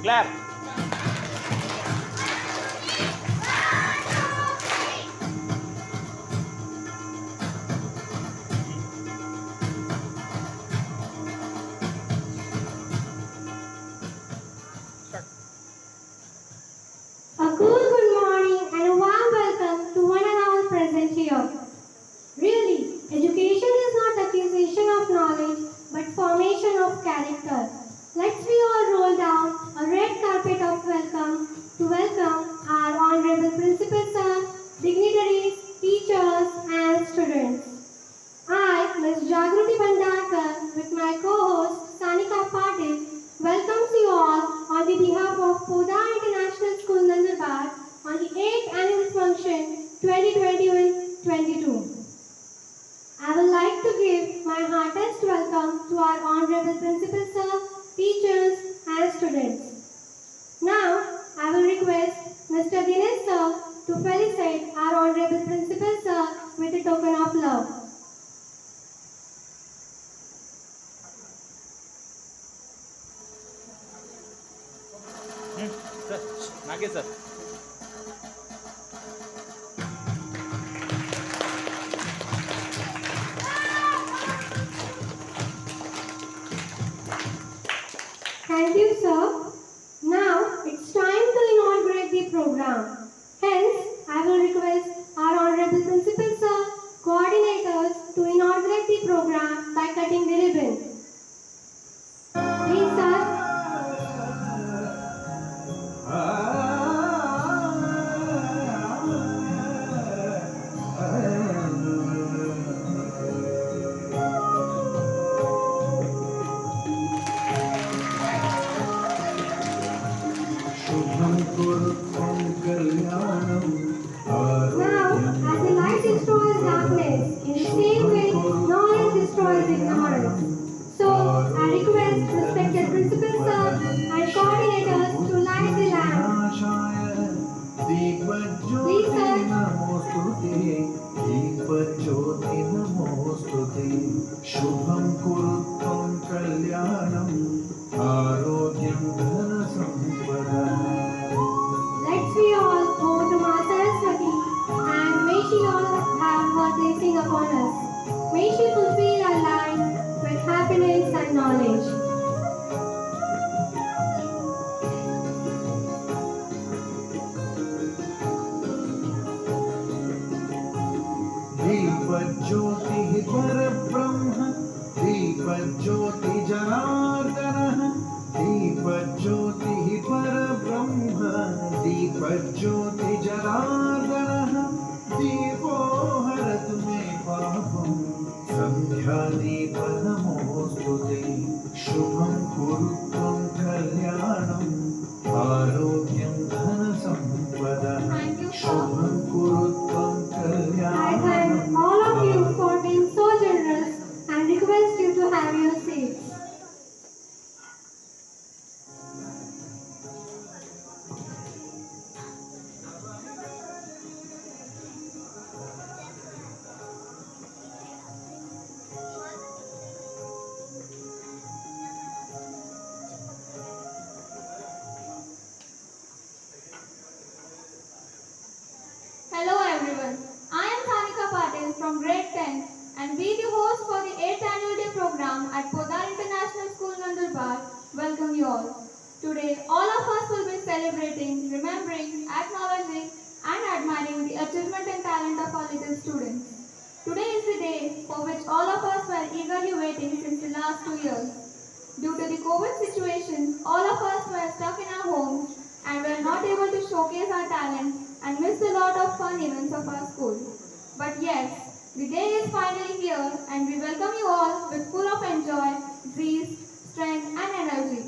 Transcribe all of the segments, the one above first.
Clap. A cool good morning and a warm welcome to one and all present here. Really, education is not acquisition of knowledge but formation of character. Let's we all roll down a red carpet of welcome to welcome our honorable principal sir, dignitaries, teachers and students. I, Ms. Jagruti Bhandarkar, with my co-host Sanika Patil, welcomes you all on the behalf of Podar International School Nandurbar on the 8th annual function 2021-22. I would like to give my heartiest welcome to our honorable principal sir, teachers and students. Now, I will request Mr. Dinesh sir to felicitate our honorable principal sir with a token of love. Sir, मागे sir. Thank you, sir. Now it's time to inaugurate the program. Hence, I will request our honorable principal sir, coordinators to inaugurate the program by cutting the ribbon. Please, sir. शुभं कुरुत्वं कल्याणं Now, as the light destroys darkness, in the same way, knowledge destroys ignorance. So, I request respected principal sir and coordinators to light the lamp. आरोग्यं दीपज्योति नमोस्तुते दीपज्योति नमोस्तुते शुभं कुरुत्वं कल्याणं आरोग्यं धनसम्पदः Let's we all go to Ma Saraswati and may she all have her blessing upon us. May she fulfill our lives with happiness and knowledge. दीपज्योतिः परब्रह्म दीपज्योति जनार्दनः दीपज्योतिः परब्रह्म दीपज्योति जनार्दनः दीपो हरतु मे पापं सन्ध्यादीप नमोऽस्तु ते शुभं कुरुत्वं कल्याणम् आरोग्यं धनसम्पदः Thank you, sir. शुभं कुरुत्वं I कल्याणम् thank all of you for being so generous and request you to have your seats. Hello everyone, I am Sanika Patil from grade 10 and be the host for the 8th annual day program at Podar International School Nandurbar. Welcome you all. Today all of us will be celebrating, remembering, acknowledging and admiring the achievement and talent of our little students. Today is the day for which all of us were eagerly waiting since the last 2 years. Due to the COVID situation, all of us were stuck in our homes and were not able to showcase our talent and missed a lot of fun events of our school. But yes, the day is finally here and we welcome you all with full of enjoy, zest, strength and energy.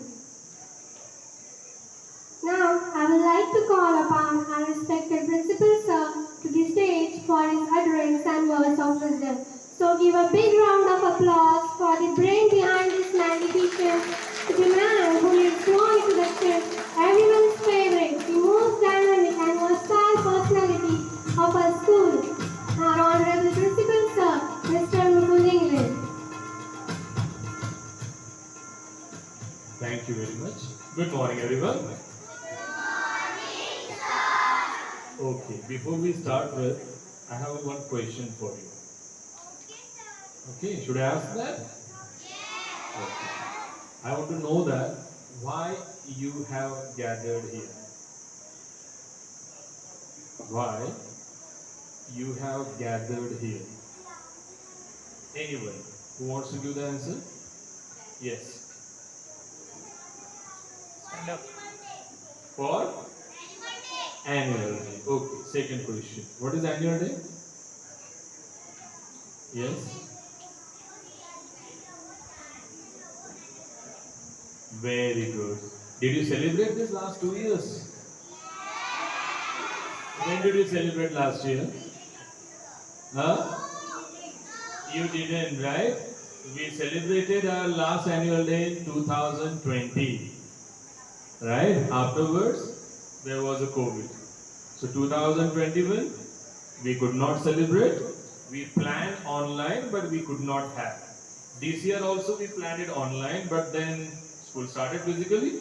Now, I would like to call upon our respected principal sir to the stage for his utterance and words of wisdom. So give a big round of applause for the brain behind this magnificent, the man who needs no introduction, everyone's favorite, the most dynamic and versatile personality of our school, our honorable principal sir, Mr. Mukul England. Thank you very much. Good morning, everyone. Okay, before we start with, I have one question for you. Okay, should I ask that? Okay. I want to know that why you have gathered here. Why you have gathered here. Anyone who wants to give the answer? Yes. Stand up. For annual day. Okay, second question. What is annual day? Yes. Very good. Did you celebrate this last 2 years? When did you celebrate last year? Huh? You didn't, right? We celebrated our last annual day in 2020. Right? Afterwards, there was a COVID. So 2021, we could not celebrate. We planned online, but we could not have. This year also we planned it online, but then school started physically.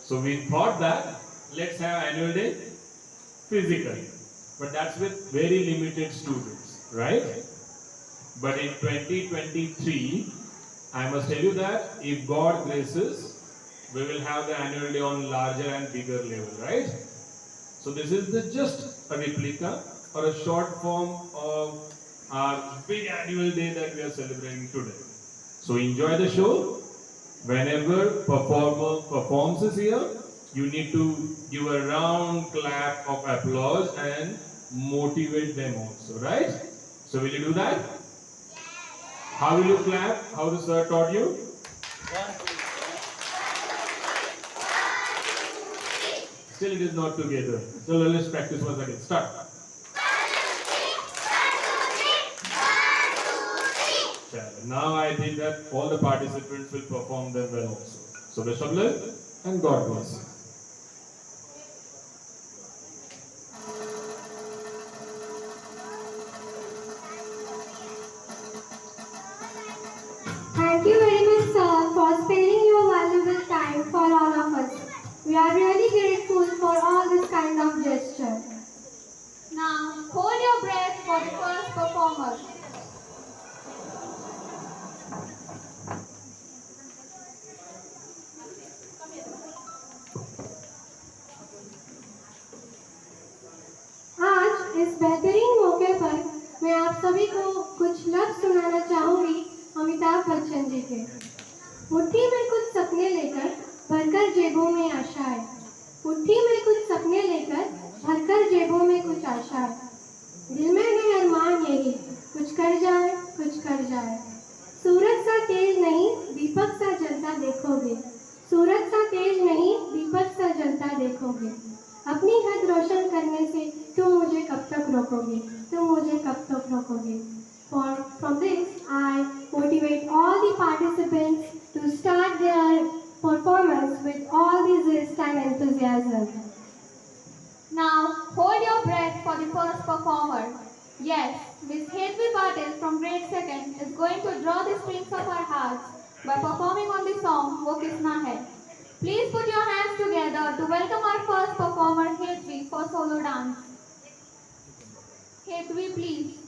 So we thought that let's have annual day physically. But that's with very limited students, right? But in 2023, I must tell you that if God graces, we will have the annual day on larger and bigger level, right? So this is just a replica or a short form of our big annual day that we are celebrating today. So enjoy the show. Whenever performer performs is here, you need to give a round clap of applause and motivate them also, right? So will you do that? How will you clap? How the sir taught you? Still it is not together. So let's practice once again. Start. Now I think that all the participants will perform them well also. So best of luck and God bless. Thank you very much, sir, for spending your valuable time for all of us. We are really grateful for all this kind of gesture. Now, hold your breath for the first performer. आज इस बेहतरीन मौके पर मैं आप सभी को कुछ लफ्ज सुनाना चाहूंगी अमिताभ बच्चन जी के। मुट्ठी में कुछ सपने लेकर भरकर जेबों में आशाएं, मुट्ठी में कुछ सपने लेकर भरकर जेबों में कुछ आशाएं, दिल में है अरमान यही कुछ कर जाए कुछ कर जाए। सूरज सा तेज नहीं दीपक सा जलता देखोगे, सूरज सा तेज नहीं दीपक सा जलता देखोगे। अपनी हद रोशन करने से तुम मुझे कब तक रोकोगे, तुम मुझे कब तक रोकोगे। From this, I motivate all the participants to start their performance with all the zest and enthusiasm. Now, hold your breath for the first performer. Yes, Miss Hedvi Patil from grade 2nd is going to draw the strings of our hearts by performing on the song Wo Kisna Hai. Please put your hands together to welcome our first performer, Hedvi, for solo dance. Hedvi, please.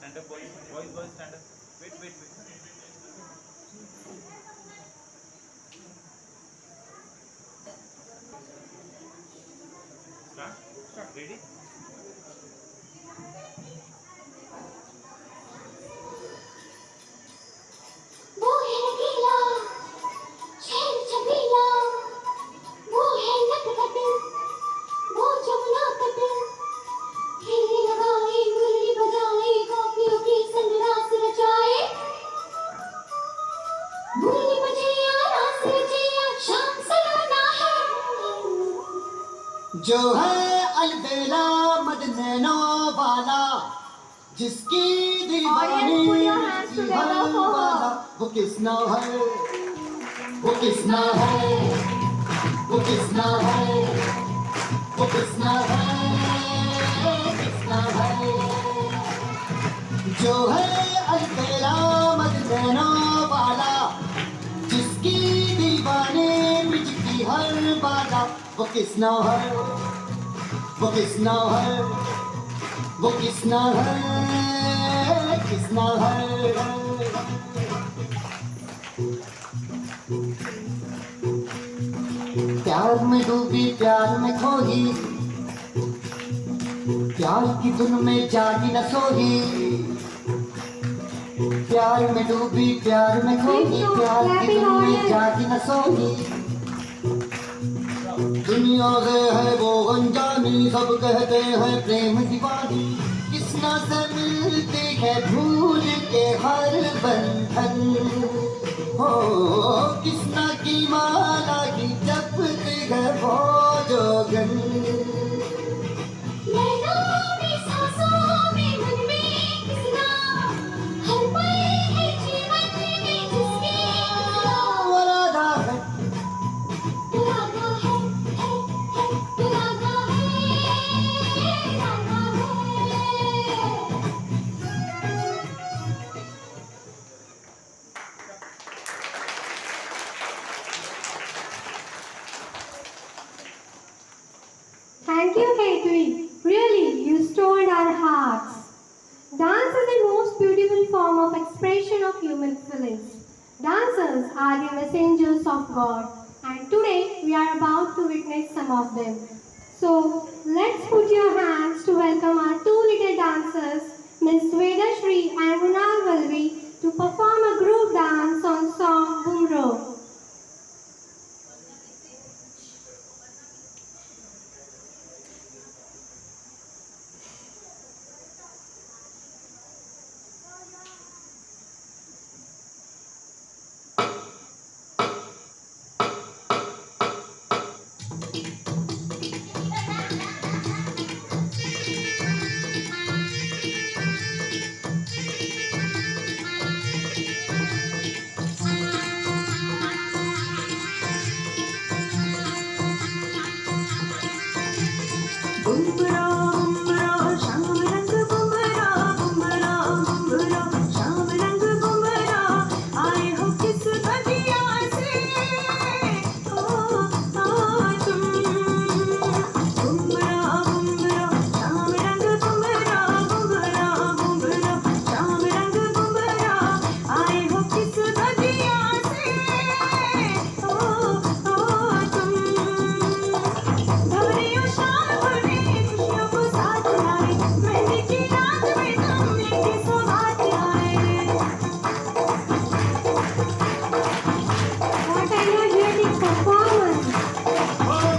Stand up, boys. Boys, stand up. Wait. Start. Ready? वो है नगीला शहर छबीला, वो है नटखट वो जमुना तट, ठेले लगाए मुरली बजाए कॉफियों की संगरास रचाए, मुरली बजे या रास रचे या शाम सलोना है, जो है अलबेला मदनैनो वाला, जिसकी दीवानी Audience, put your hands जिसकी together हर for her. वाला, वो किसना है, वो किसना है, वो किसना है, वो किसना है, किसना है। जो है अलबेला मदनैनो वाला, जिसकी दीवानी बिजली हर बाला, वो किसना है, वो किसना है, वो किसना है, किसना है। प्यार में डूबी प्यार में खोई, प्यार की धुन में जागी न सोई, प्यार में डूबी प्यार में खोई, प्यार की धुन में जागी न सोई। दुनिया से है वो अनजानी, सब कहते हैं प्रेम दीवानी, किसना से मिलती है भूल के हर बंधन, हो किसना की माला की जपती है वो जोगन। नैनों में सांसों में मन में किसना, हर पल है जीवन में जिसकी वरादा है, इरादा है, इरादा है, इरादा है। Thank you, Hetwi. Really, you stole our hearts. Dance is the most beautiful form of expression of human feelings. Dancers are the messengers of God, and today we are about to witness some of them. So, let's put your hands to welcome our two little dancers, Miss Vedashri and Runal Valvi, to perform a group dance on song Bumro. Bumrah Bumrah शाम रंग बुमरा बुमरा बुमरा शाम रंग बुमरा आए हो किस बगिया से ओ तुम बुमरा बुमरा शाम रंग बुमरा बुमरा बुमरा शाम रंग बुमरा आए हो किस बगिया से ओ तुम भवरियों शाम भरे खुशियों को साथ लाए, मेहंदी की रात में तुम लेके सौगात आए। What an energetic performance!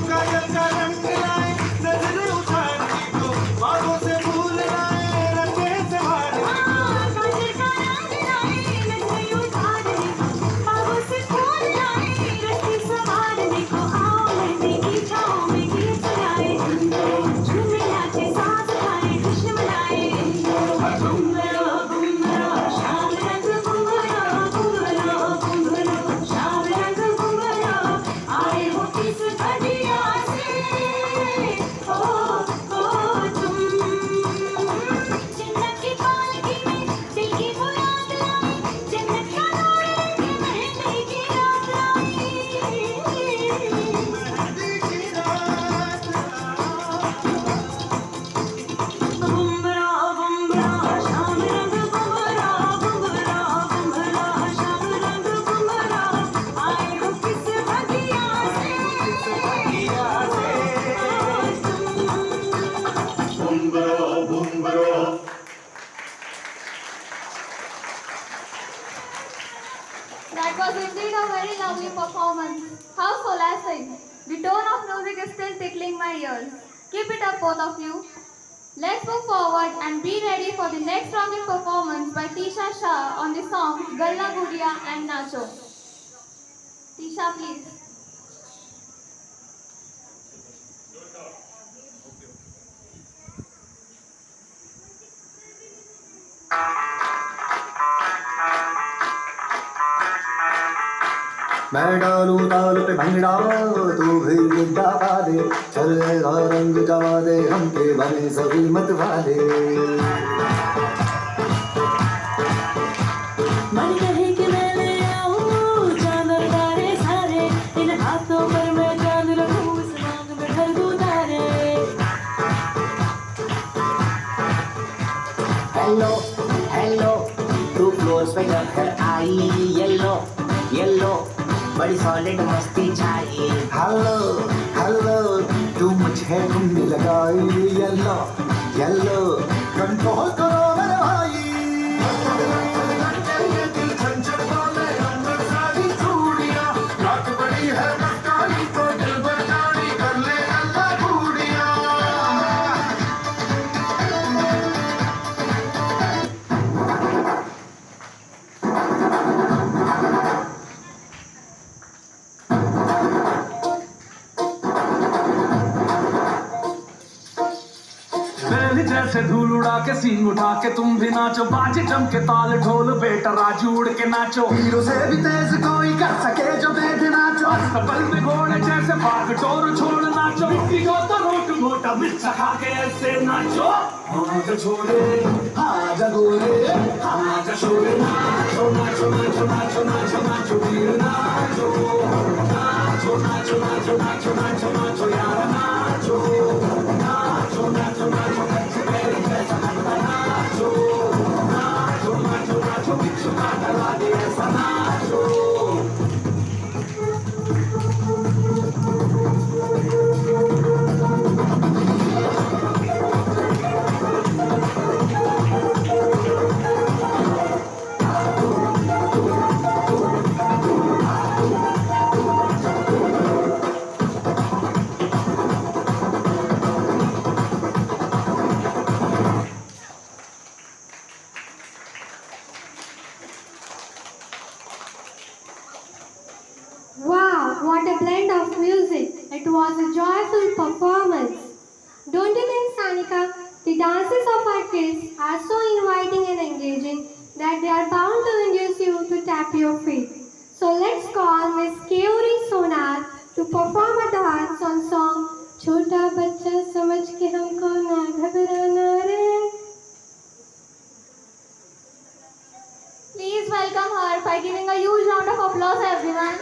काजल का रंग लाए, नजरें उतारने को, बाहों से फूल लाए, रंगे से मारने को। काजल का रंग लाए, नजरें उतारने को, बाहों से फूल लाए, रस्ते संवारने को। आओ मेहंदी की छाँव में गीत सुनाए, झूमे नाचे साथ खाए, जश्न मनाए। बुमरा बुमरा शाम रंग बुमरा बुमरा बुमरा शाम रंग बुमरा आए हो किस बगिया से ओ तुम जन्नत की पालकी में दिल की वो याद लाई, जन्नत का नूर लेके मेहंदी की रात लाई। मेहंदी की रात बुमरा बुमरा शाम रंग बुमरा बुमरा बुमरा शाम रंग बुमरा आए हो किस बगिया से बुमरो बुमरो। That was indeed a very lovely performance. How solacing. The tone of music is still tickling my ears. Keep it up, both of you. Let's move forward and be ready for the next rocking performance by Tisha Shah on the songs Galla Gudiya and Nacho. Tisha, please. मैं डालूं ताल पे भंगड़ा तू भी गिद्दा पा दे चलेगा रंग जमा दे हमके बने सभी मत वाले मन कहे कि मैं ले आऊं चांद और तारे सारे इन हाथों पर मैं चांद रखूं इस मांग में भर दूं तारे हेलो हेलो तू क्लोज पे जब कर आई येलो येलो बड़ी सॉलिड मस्ती छाई हेलो हेलो तू मुझे घूमने लगाई येलो येलो कंट्रोल करो मेरे भाई बैल जैसे धूल उड़ा के सींग उठा के तुम भी नाचो बाजे जम के ताल ढोल बेटा राजू उड़ के नाचो हीरो से भी तेज कोई कर सके जो बेद नाचो अस्तबल में घोड़े जैसे भाग टोर छोड़ नाचो मिट्टी को तो रोट मोटा मिर्चा खा के ऐसे नाचो हाथ छोड़े आजा गोरे आजा छोड़े नाचो नाचो नाचो नाचो नाचो नाचो वीर नाचो नाचो नाचो नाचो नाचो नाचो नाचो यार नाचो नाचो नाचो नाचो कैसे मेरे जैसा नंदा नाचो नाचो नाचो नाचो बिच्छू का डरा दे ऐसा नाचो Wow, what a blend of music. It was a joyful performance. Don't you think, Sanika? The dances of our kids are so inviting and engaging that they are bound to induce you to tap your feet. So let's call Miss Keuri Sonar to perform a dance on song Chota Bachcha Samajh Ke Humko Na Ghabarana Re. Please welcome her by giving a huge round of applause, everyone.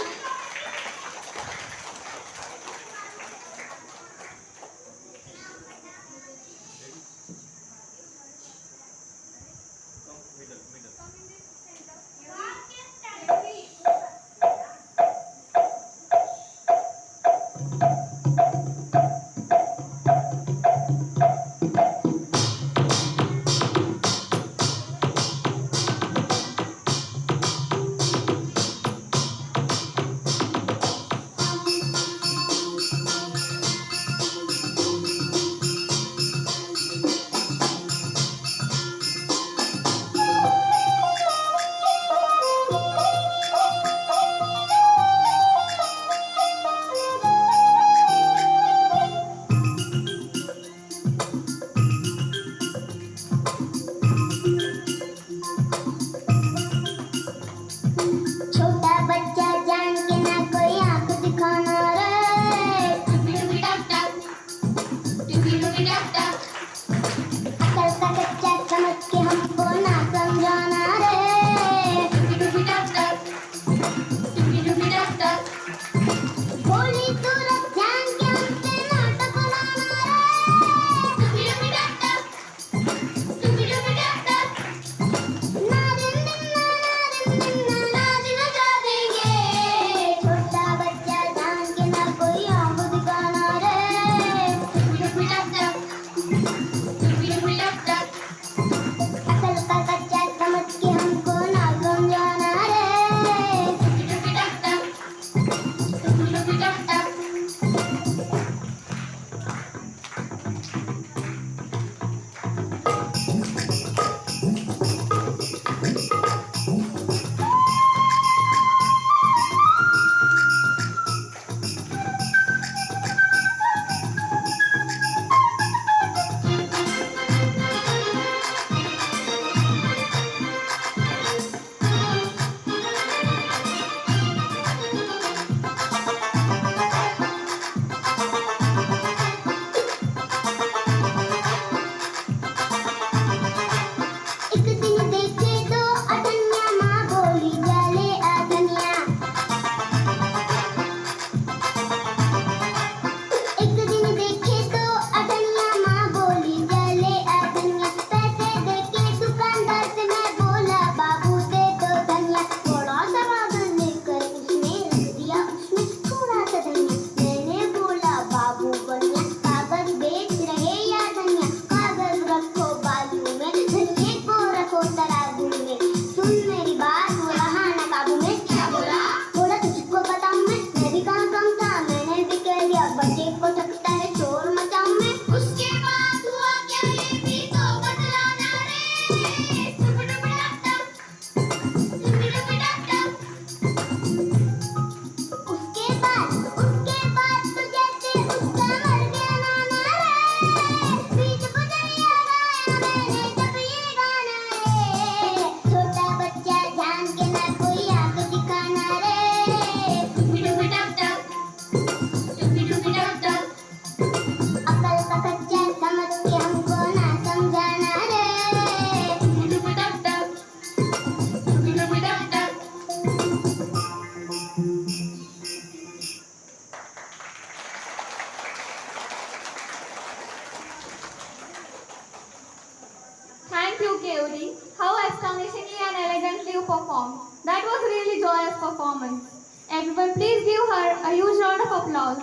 Thank you, KOD. How astonishingly and elegantly you performed. That was really joyous performance. Everyone, please give her a huge round of applause.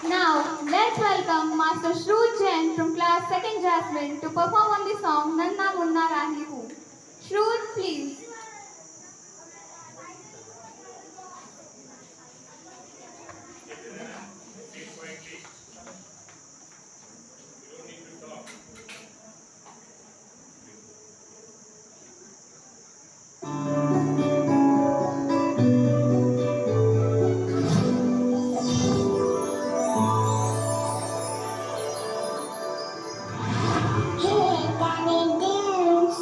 Now, let's welcome Master Shruj Jain from class 2nd Jasmine to perform on the song Nanna Munna Rahi Hu. Shruj, please. Hey, Danny dance.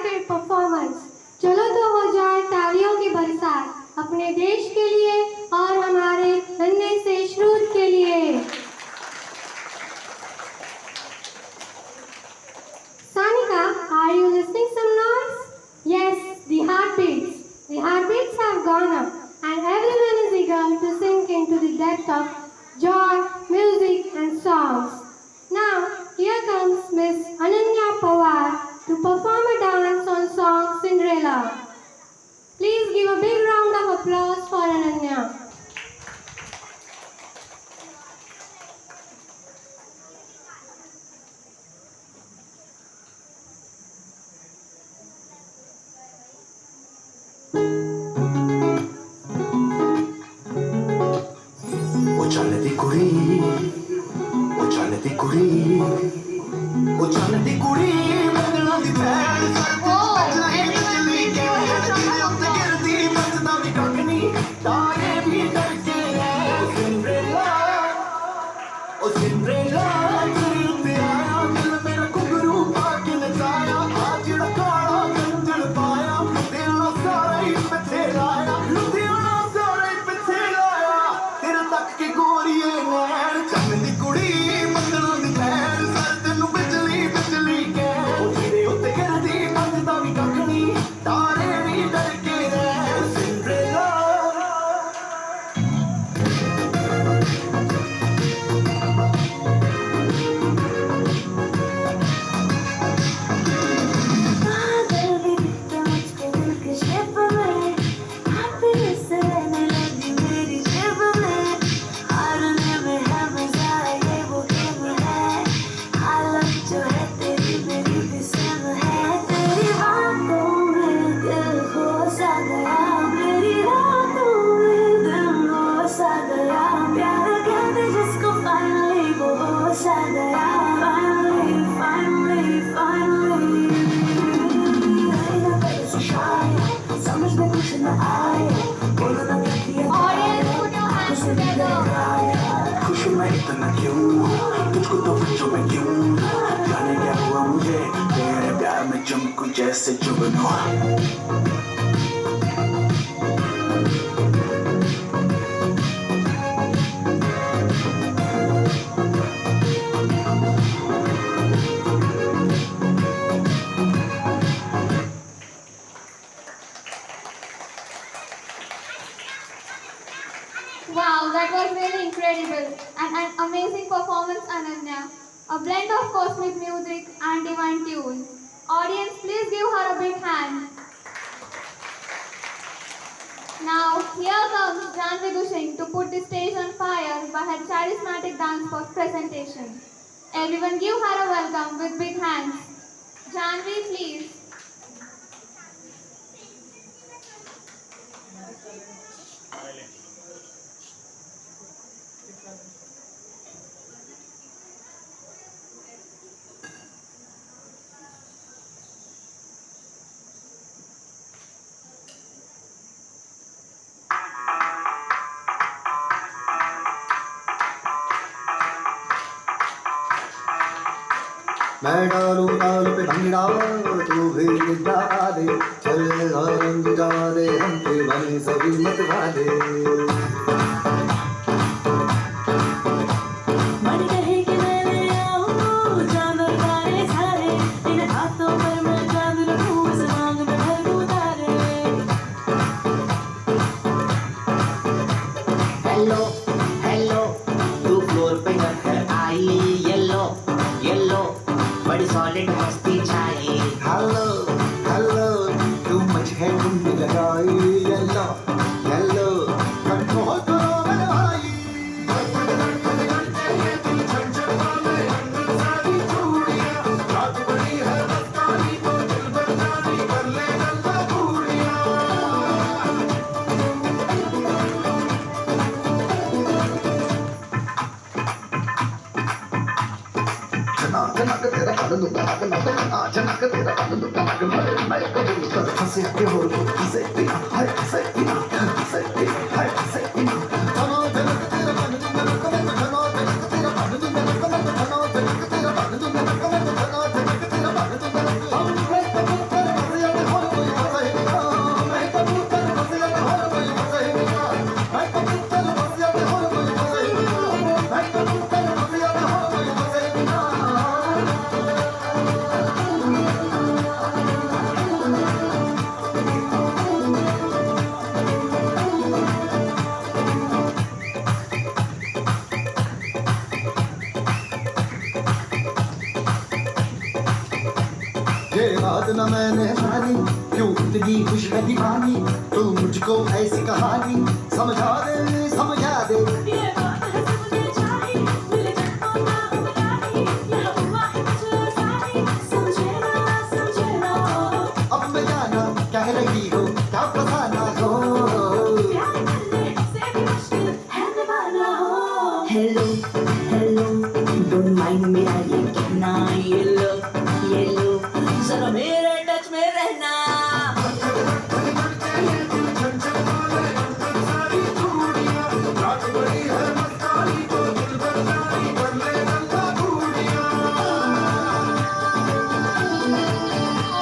talented performers. चलो तो हो जाए तालियों की बरसात अपने देश के लिए और हमारे नन्हे से श्रूत के लिए. Sanika, are you listening some noise? Yes, the heartbeats. The heartbeats have gone up and everyone is eager to sink into the depth of joy, music and songs. Now, here comes Miss Ananya Pawar to perform a dance on song Cinderella. Please give a big round of applause for Ananya. उछलती कुड़ी उछलती कुड़ी उछलती कुड़ी मंगला दी भैन बिजली के उत्ते गिरदी बचदा भी कख नहीं तारे भी डरके सिंड्रेला ओ सिंड्रेला तेरे उत्ते आया दिल मेरा घुंघरू पाके नचाया आज जेड़ा काला कंजल पाया तेरा सारा ही पिछे लाया लुधियाना सारा ही पिछे लाया तेरे तक के गोरिए नैन चमदी कुड़ी मंगलों दी भैन सर तेनू बिजली बिजली के तेरे उत्ते गिरदी बचदा भी कख नहीं तारे भी डरके सिंड्रेला बादल भी दिखते मुझको दिल के शेप में हैप्पीनेस रहने लगी मेरी जेब में हारने में है मजा ये वो गेम है हालत जो है तेरी मेरी भी सेम है तेरी बातों में दिल खो सा गया मेरी रातों में दिल खो सा गया प्यार कहते जिसको फाइनली वो हो सा गया फाइनली फाइनली फाइनली समझ में कुछ न आए बोलना क्या किया Audience, put your hands together. खुश मैं इतना क्यों तुझको तो पूछो मैं क्यों जाने क्या हुआ मुझे तेरे प्यार में चमकू जैसे जुगनू Wow, that was really incredible and an amazing performance, Ananya. A blend of cosmic music and divine tune. Audience, please give her a big hand. Now, here comes Janvi Dushing to put the stage on fire by her charismatic dance for presentation. Everyone give her a welcome with big hands. Janvi, please. मैं डालू ताल पे भंगड़ा तू भी गिरा दे चल रंग जा दे हम पे बनी सभी मत वाले मन कहे कि मैं ले आऊं जानवर गाने सारे इन हाथों पर मैं चांद रखूं इस मांग में भर दूं तारे हेलो हेलो तू फ्लोर पे है आई येलो येलो बड़ी सॉलिड मस्ती छाई हेलो हेलो तू मुझ है घूम लगाई येलो येलो कंट्रोल करो मेरे भाई ये बात न मैंने जानी, क्यों इतनी खुश है दीवानी, तू मुझको ऐसी कहानी समझा दे, समझा दे। ये बात है सबने चाही, मिल जन्मों का हमराही, यह हुआ है कुछ आसानी, समझे ना, समझे ना। अब मैं जाना कह रही हो, क्या फसाना हो। प्यार करने से भी मुश्किल है निभाना हो। हेलो हेलो डोंट माइंड मेरा ये कहना, ये लो जरा मेरे टच में रहना।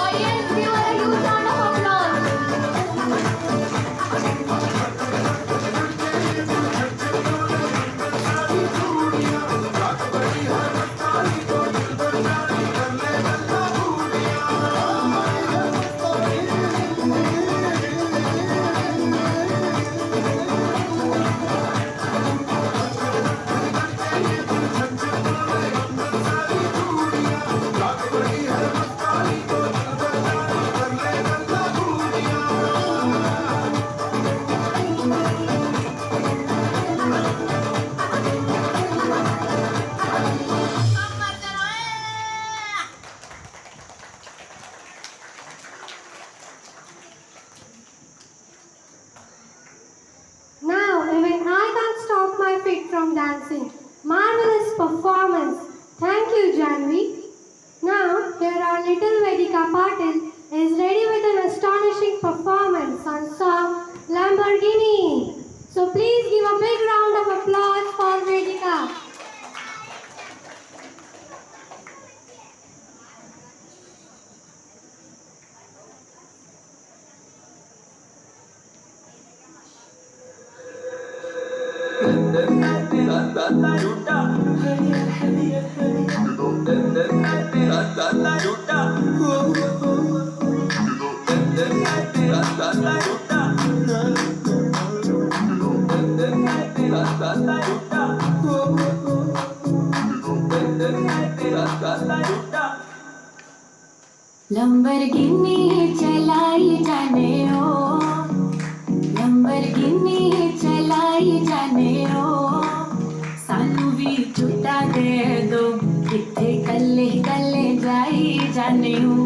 Audience, give her a huge round of applause. Now, even I can't stop my feet from dancing. Marvelous performance. Thank you, Janvi. Now, here our little Vedika Patil is ready with an astonishing performance on song Lamborghini. So please give a big round of applause for Vedika. Lamborghini चलाई जाने ओ, Lamborghini चलाई जाने ओ, सानू भी झूठा दे दो, किथे कल्ले कल्ले जाई जाने ओ,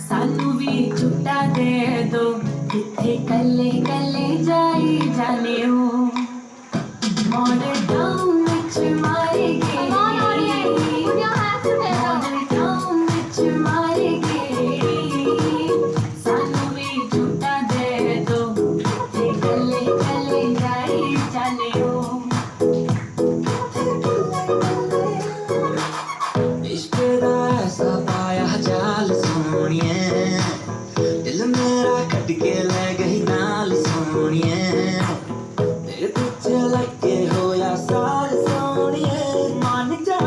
सानू भी झूठा दे दो, किथे कल्ले कल्ले जाई जाने ओ। मॉडल टाउन विच मारे Come on, audience, put your hands together. Model town विच मारे सानू भी झूठा दे दो, किथे कल्ले कल्ले जाई जाने ओ। इश्क दा ऐसा पाया जाल सोनिए, दिल मेरा कट के ले गई नाल सोनिए, तेरे पिछे लगे होया साल सोनिए, मान जा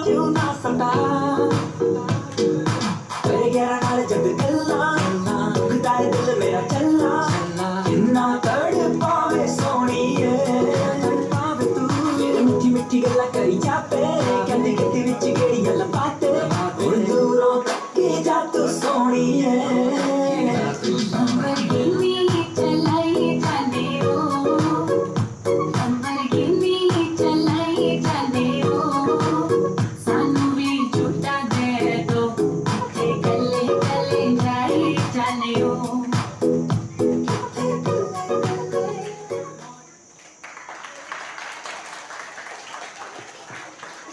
क्यों ना सता, तेरे गहरा नाल जग गल्ला, खुदाए दिल मेरा चल्ला, इन्ना तड़ पावे सोनिए, पावे तू मेरी मिठी मिठी गल्ला करी जापे, कहंदी गत्ती विच गेड़ियां लंबाते, हुण दूरों तक्की जा तू सोनिए। लंबरगिनी चलाई जाने ओ, लंबरगिनी चलाई जाने ओ, सानू भी झूठा दे दो, किथे कल्ले कल्ले जाई जाने ओ।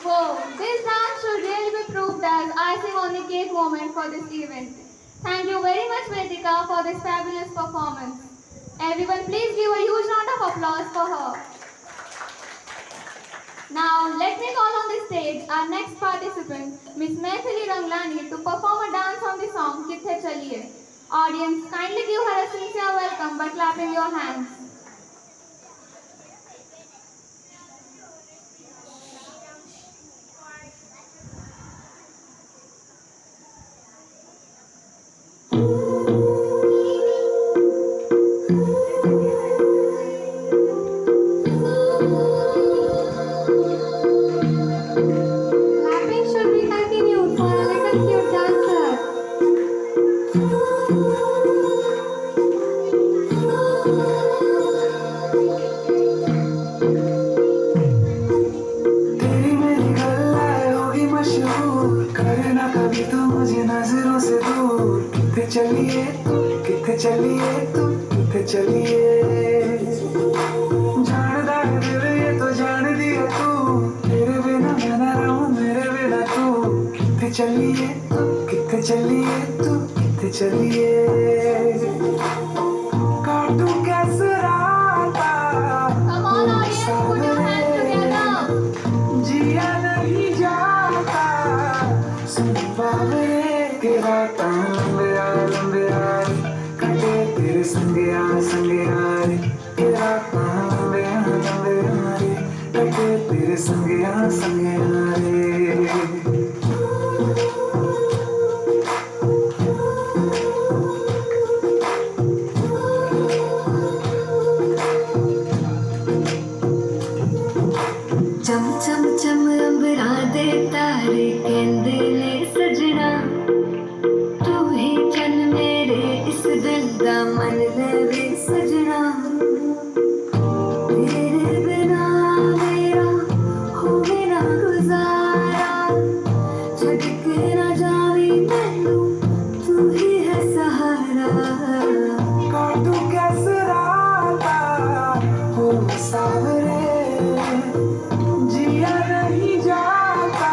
Whoa, this dance should really be proved as icing on the cake moment for this event. Thank you very much, Vedika, for this fabulous performance. Everyone, please give a huge round of applause for her. Now, let me call on the stage our next participant, Miss Maithili Ranglani, to perform a dance on the song Kithe Chaliye. Audience, kindly give her a sincere welcome by clapping your hands. Clapping should be continued for a little cute dance. तो मुझे नजरों से दूर किथे चलिए तू किथे चलिए तू किथे चलिए जानदा है दिल ये तो जान दिया तू तेरे बिना मैं ना रहूं मेरे बिना तू किथे चलिए तू किथे चलिए तू किथे चलिए काटू कैसे राता Come on, audience, put your hands together. जिया नहीं जाता सुन बाबरे के राता लंबे यार कटे तेरे संगे यार के राता लंबे यार कटे तेरे संगे यार चम चम चम अंबरा दे तारे कहंदे ने सजना तू ही चन मेरे इस दिल दा मन ले सजना तेरे बिना मेरा होवे ना गुजारा छड़ के ना जावी मैनू तू ही है सहारा काटू कैसे राता हो सावरे जिया नहीं जाता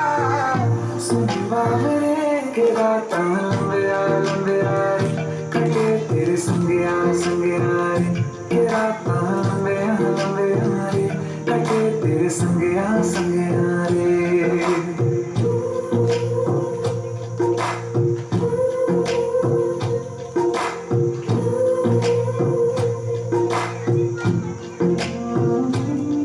सुन बाबरे के राता लंबे यार कटे तेरे संगे यार के राता लंबे यार कटे तेरे संगे यार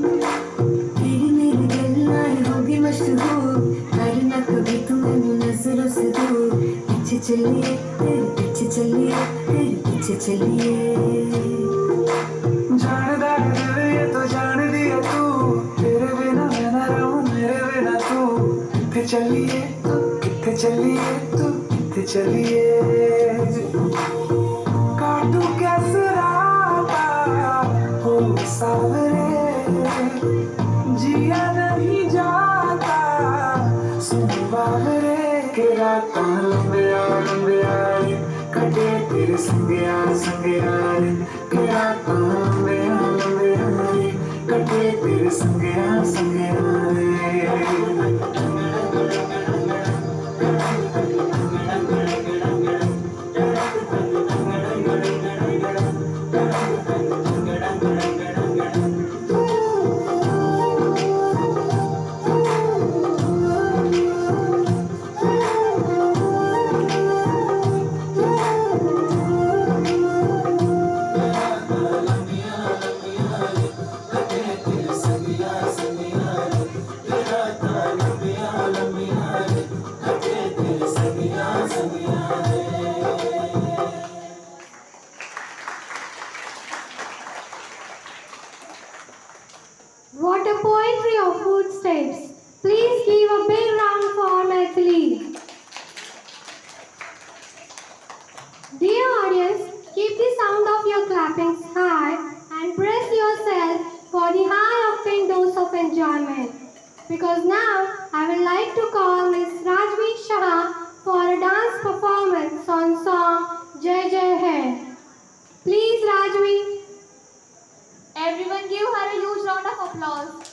तेरी मेरी गल्लाएं होगी मशहूर करना कभी तू मैनू नजरों से दूर पीछे चलिए तेरे पीछे चलिए तेरे पीछे चलिए जानदा है दिल ये तो जान दिया तू तेरे बिना मैं ना रहूं मेरे बिना तू किथे चलिए तू किथे चलिए तू किथे चलिए काटू कैसे राता हो सावरे जिया नहीं जाता सुन बाबरे के राता लंबे यार कटे तेरे संगे यार के राता लंबे यार कटे तेरे संगे यार What a poetry of footsteps. Please give a big round for Maithili. Dear audience, keep the sound of your clapping high and brace yourself for the high-octane dose of enjoyment. Because now, I would like to call Miss Rajvi Shah for a dance performance on song Jai Jai Hai. Please, Rajvi. Everyone give her a huge round of applause.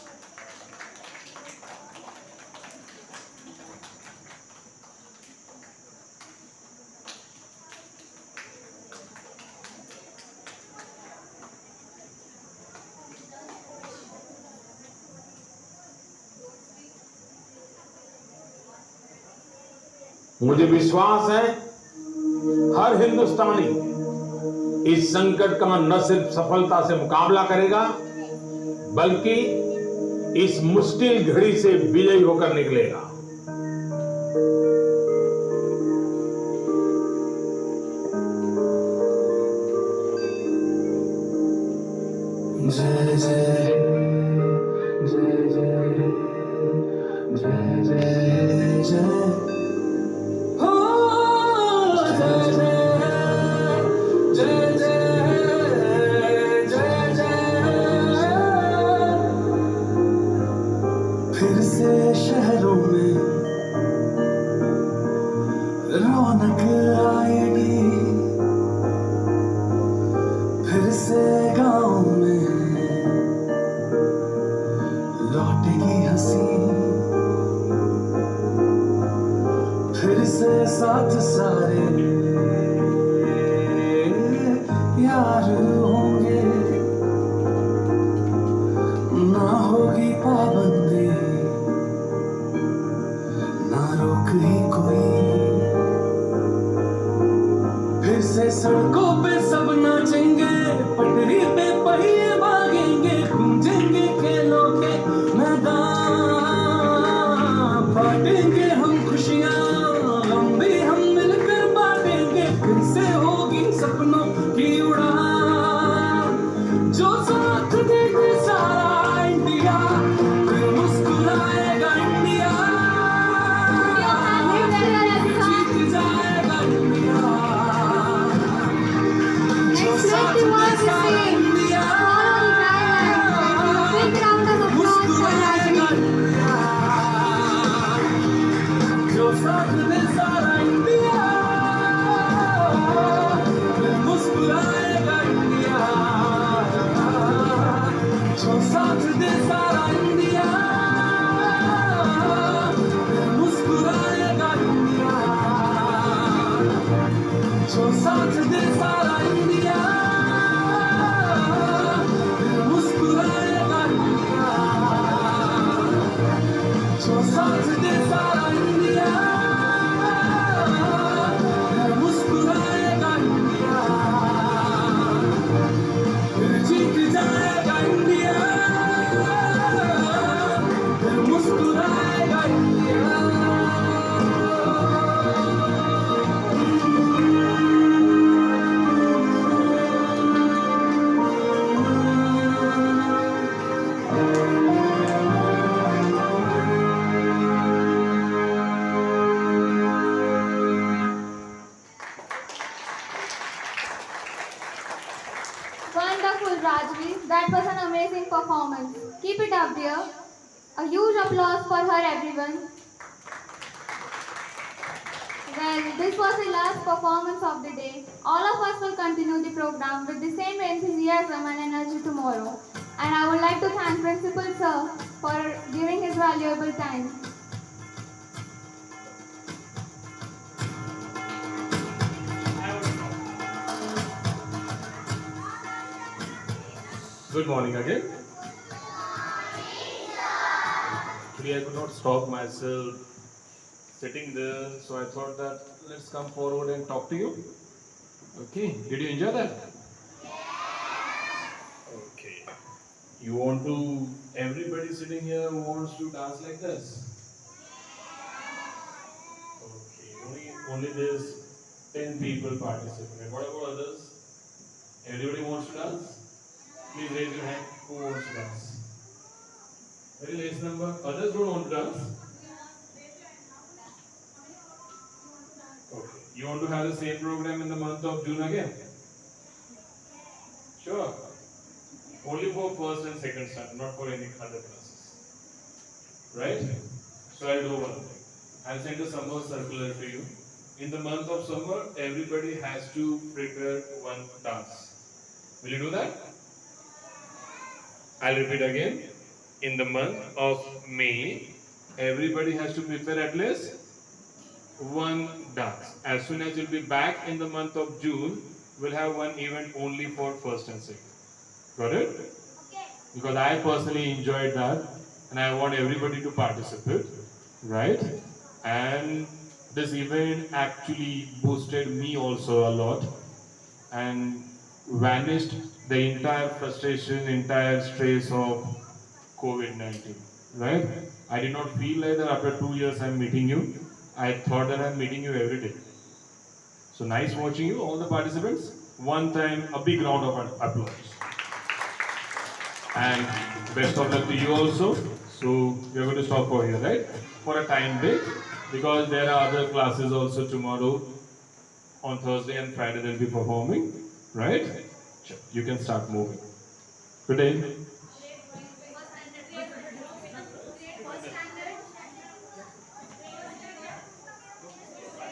मुझे विश्वास है हर हिंदुस्तानी इस संकट का न सिर्फ सफलता से मुकाबला करेगा बल्कि इस मुश्किल घड़ी से विजयी होकर निकलेगा। जय जय जय जय जय जय जय हो जय जय जय जय जय फिर से शहरों में रौनक आएगी फिर से गाँव में, लौटेगी हंसी फिर से साथ सारे यार होंगे, ना होगी पाबंदी ना रोक ही कोई, फिर से सड़कों पे सब नाचेंगे, पटरी पे पहिए भागेंगे, गूंजेंगे खेलों के मैदान, बांटेंगे हम खुशियाँ, गम भी हम मिलकर बांटेंगे, फिर से होगी सपनों की उड़ान, जो साथ देखे सारा इंडिया, फिर मुस्कुराएगा इंडिया, जीत जाएगा इंडिया, जो साथ दे सारा इंडिया, मुस्कुराएगा इंडिया, जो साथ दे सारा इंडिया, मुस्कुराएगा इंडिया, जो साथ दे सारा इंडिया, मुस्कुराएगा इंडिया, जो साथ दे सारा इंडिया, मुस्कुराएगा इंडिया, जो साथ दे सारा इंडिया, मुस्कुराएगा इंडिया, फिर जीत जाएगा इंडिया, फिर मुस्कुराएगा India. Wonderful, Rajvi. That was an amazing performance. Keep it up, dear. A huge applause for her, everyone. Well, this was the last performance of the day. All of us will continue the program with the same enthusiasm and energy tomorrow. And I would like to thank Principal Sir for giving his valuable time. Good morning again. Actually, I could not stop myself sitting there, so I thought that let's come forward and talk to you. Okay, did you enjoy that? Okay. You want to, everybody sitting here wants to dance like this? Okay, only there's 10 people participating. What about others? Everybody wants to dance? Please raise your hand. Who wants to dance? Very less number. Others don't want to dance? Okay. You want to have the same program in the month of June again? Sure. Only for first and second standard, not for any other classes. Right? So I'll do one thing. I'll send a summer circular to you. In the month of summer, everybody has to prepare one dance. Will you do that? I'll repeat again. In the month of May, everybody has to prepare at least one dance. As soon as you'll be back in the month of June, we'll have one event only for first and second. Got it? Okay. Because I personally enjoyed that and I want everybody to participate, right? And this event actually boosted me also a lot and vanished the entire frustration, entire stress of COVID-19, right? I did not feel like that after 2 years I'm meeting you. I thought that I'm meeting you every day. So nice watching you, all the participants. One time, a big round of applause. And best of luck to you also. So we're going to stop for here, right? For a time break, because there are other classes also tomorrow. On Thursday and Friday they'll be performing, right? You can start moving. Good day.